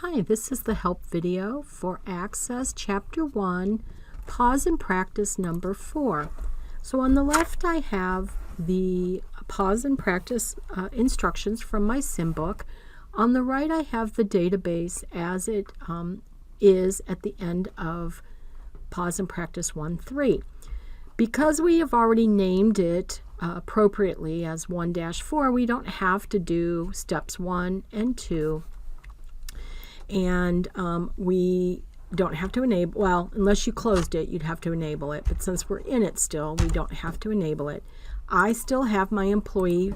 Hi, this is the help video for Access Chapter 1, Pause and Practice number 4. So on the left I have the pause and practice instructions from my sim book. On the right I have the database as it is at the end of Pause and Practice 1.3. Because we have already named it appropriately as 1-4, we don't have to do steps 1 and 2. And we don't have to enable, well, unless you closed it, you'd have to enable it. But since we're in it still, we don't have to enable it. I still have my employee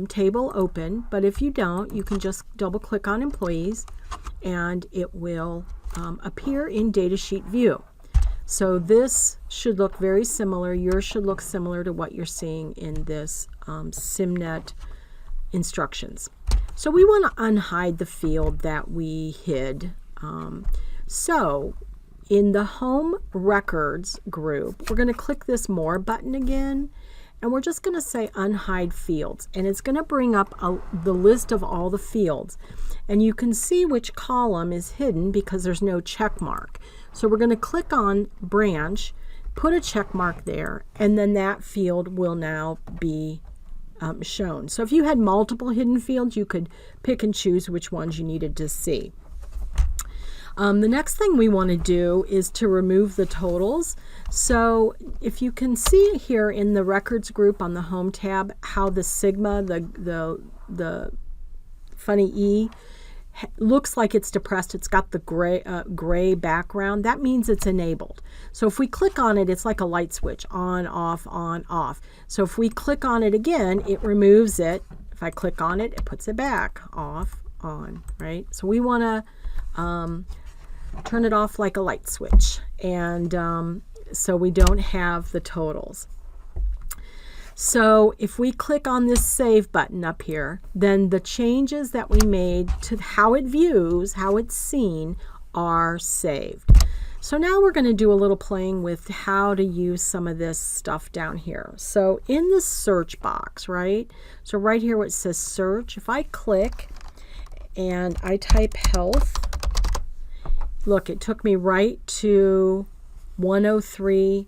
table open, but if you don't, you can just double click on employees and it will appear in datasheet view. So this should look very similar. Yours should look similar to what you're seeing in this SimNet instructions. So we want to unhide the field that we hid. So in the Home Records group, we're going to click this More button again, and we're just going to say Unhide Fields. And it's going to bring up the list of all the fields. And you can see which column is hidden because there's no check mark. So we're going to click on Branch, put a check mark there, and then that field will now be shown. So if you had multiple hidden fields, you could pick and choose which ones you needed to see. The next thing we want to do is to remove the totals. So if you can see here in the records group on the home tab how the sigma, the funny E, looks like it's depressed. It's got the gray background. That means it's enabled. So if we click on it, it's like a light switch, on, off, on, off. So if we click on it again, it removes it. If I click on it, it puts it back, off, on, right? So we want to turn it off like a light switch, and so we don't have the totals. So if we click on this Save button up here, then the changes that we made to how it views, how it's seen, are saved. So now we're going to do a little playing with how to use some of this stuff down here. So in the search box, right? So right here where it says search, if I click and I type health, look, it took me right to 103,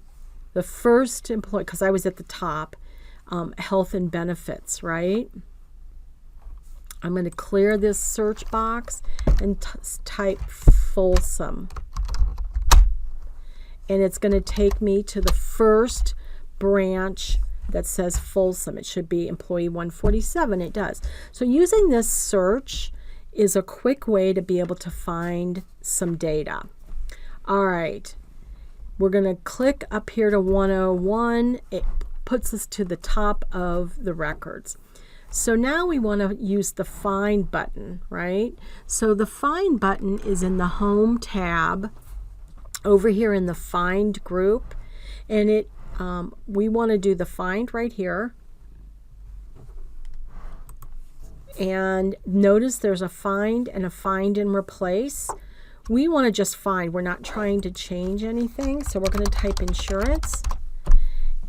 the first employee, because I was at the top. Health and benefits, right? I'm going to clear this search box and type Folsom. And it's going to take me to the first branch that says Folsom. It should be employee 147. It does. So using this search is a quick way to be able to find some data. All right. We're going to click up here to 101. It puts us to the top of the records. So now we want to use the Find button, right? So the Find button is in the Home tab over here in the Find group, and we want to do the Find right here. And notice there's a Find and a Find and Replace. We want to just find. We're not trying to change anything, so we're going to type insurance.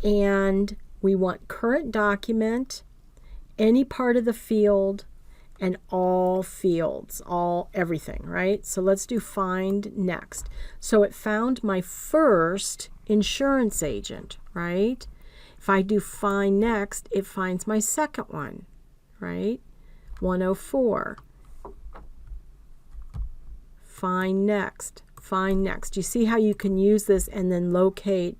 And we want current document, any part of the field, and all fields, everything, right? So let's do find next. So it found my first insurance agent, right? If I do find next, it finds my second one, right? 104. Find next, find next. You see how you can use this and then locate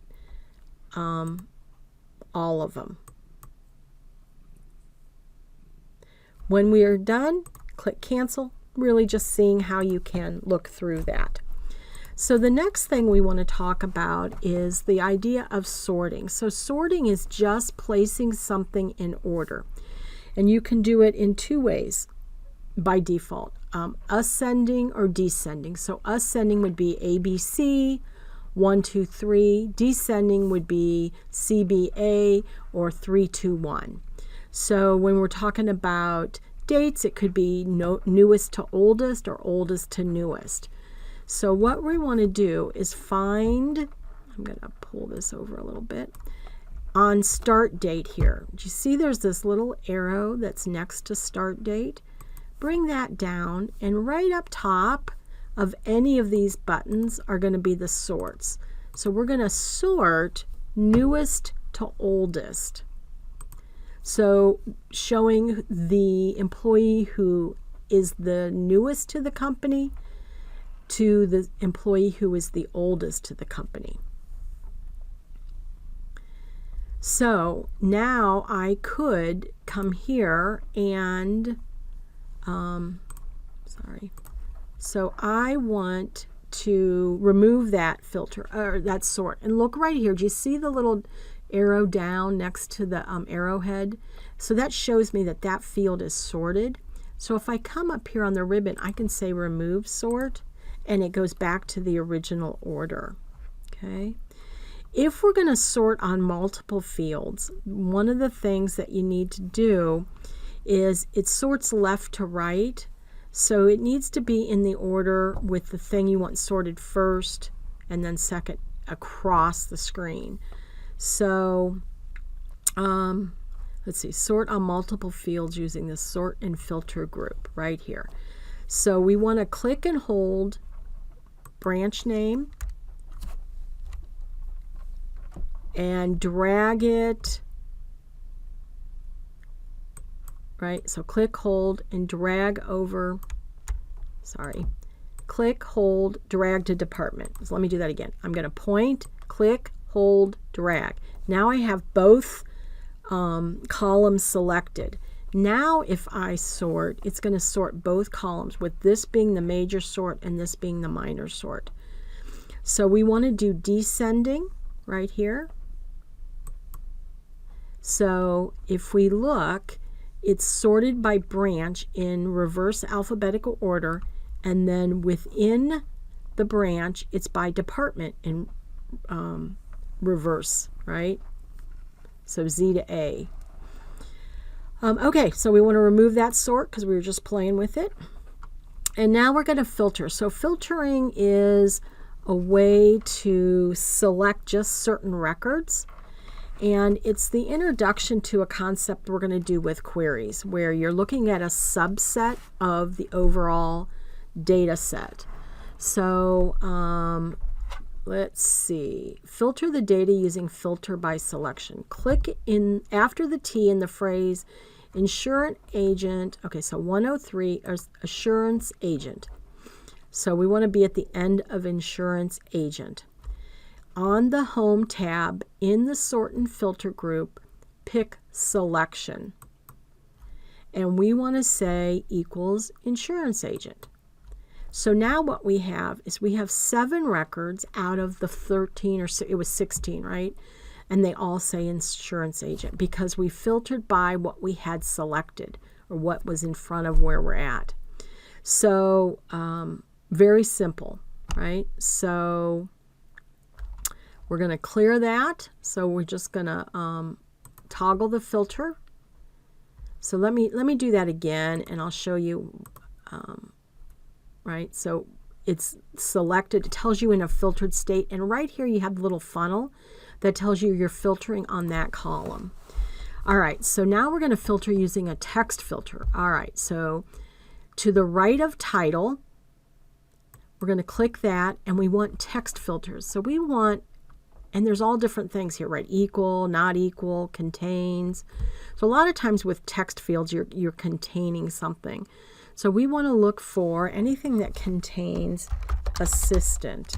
all of them. When we are done, click cancel, really just seeing how you can look through that. So the next thing we want to talk about is the idea of sorting. So sorting is just placing something in order. And you can do it in two ways by default, ascending or descending. So ascending would be ABC, 1, 2, 3. Descending would be CBA or 3, 2, 1. So when we're talking about dates, it could be newest to oldest or oldest to newest. So what we want to do is find, I'm going to pull this over a little bit, on start date here. Do you see there's this little arrow that's next to start date? bring that down, and right up top of any of these buttons are going to be the sorts. So we're going to sort newest to oldest. So showing the employee who is the newest to the company to the employee who is the oldest to the company. So now I could come here and, so I want to remove that filter, or that sort. And look right here, do you see the little arrow down next to the arrowhead? So that shows me that that field is sorted. So if I come up here on the ribbon, I can say remove sort, and it goes back to the original order. Okay. If we're going to sort on multiple fields, one of the things that you need to do is it sorts left to right. So it needs to be in the order with the thing you want sorted first and then second across the screen. So let's see, sort on multiple fields using the sort and filter group right here. So we want to click and hold branch name and drag it, right? So click, hold, and drag over, click, hold, drag to department. So let me do that again. I'm going to point, click, hold, drag. Now I have both columns selected. Now if I sort, it's going to sort both columns, with this being the major sort and this being the minor sort. So we want to do descending right here. So if we look, it's sorted by branch in reverse alphabetical order, and then within the branch it's by department in reverse, right? So Z to A. Okay, so we want to remove that sort because we were just playing with it. And now we're going to filter. So filtering is a way to select just certain records. And it's the introduction to a concept we're going to do with queries, where you're looking at a subset of the overall data set. So let's see. Filter the data using filter by selection. Click in after the T in the phrase insurance agent. Okay, so 103, assurance agent. So we want to be at the end of insurance agent. On the Home tab, in the Sort and Filter group, pick Selection. And we want to say equals Insurance Agent. So now what we have is we have 7 records out of the 13, or it was 16, right? And they all say Insurance Agent because we filtered by what we had selected, or what was in front of where we're at. So very simple, right? So we're going to clear that. So we're just going to toggle the filter. So let me do that again, and I'll show you. Right, so it's selected. It tells you in a filtered state, and right here you have the little funnel that tells you you're filtering on that column. All right, so now we're going to filter using a text filter. All right, so to the right of title, we're going to click that, and we want text filters. So we want, and there's all different things here, right? Equal, not equal, contains. So a lot of times with text fields, you're containing something. So we want to look for anything that contains assistant.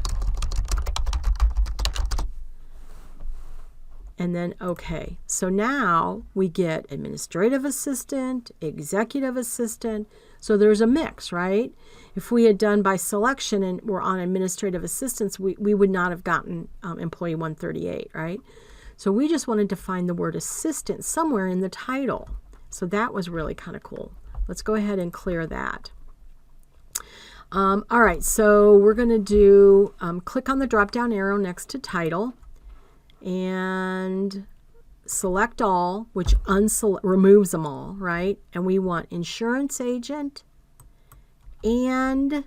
And then OK. So now we get administrative assistant, executive assistant. So there's a mix, right? If we had done by selection and we're on administrative assistants, we would not have gotten employee 138, right? So we just wanted to find the word assistant somewhere in the title. So that was really kind of cool. Let's go ahead and clear that. All right, so we're going to do, click on the drop-down arrow next to title and select all, which removes them all, right? And we want insurance agent and,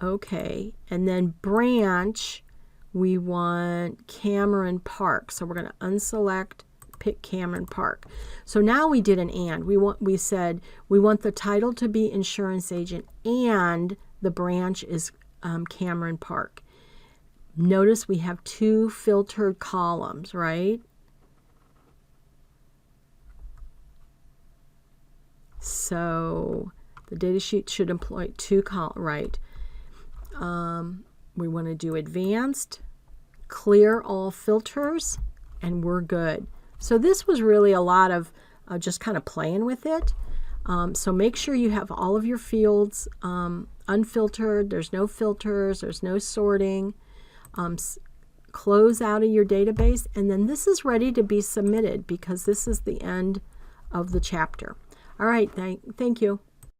okay, and then branch, we want Cameron Park. So we're going to unselect pick Cameron Park. So now we did an and. We said we want the title to be insurance agent and the branch is Cameron Park. Notice we have 2 filtered columns, right? So the data sheet should employ 2 columns, right? We want to do advanced, clear all filters, and we're good. So this was really a lot of just kind of playing with it. So make sure you have all of your fields unfiltered. There's no filters. There's no sorting. Close out of your database, and then this is ready to be submitted because this is the end of the chapter. All right, thank you.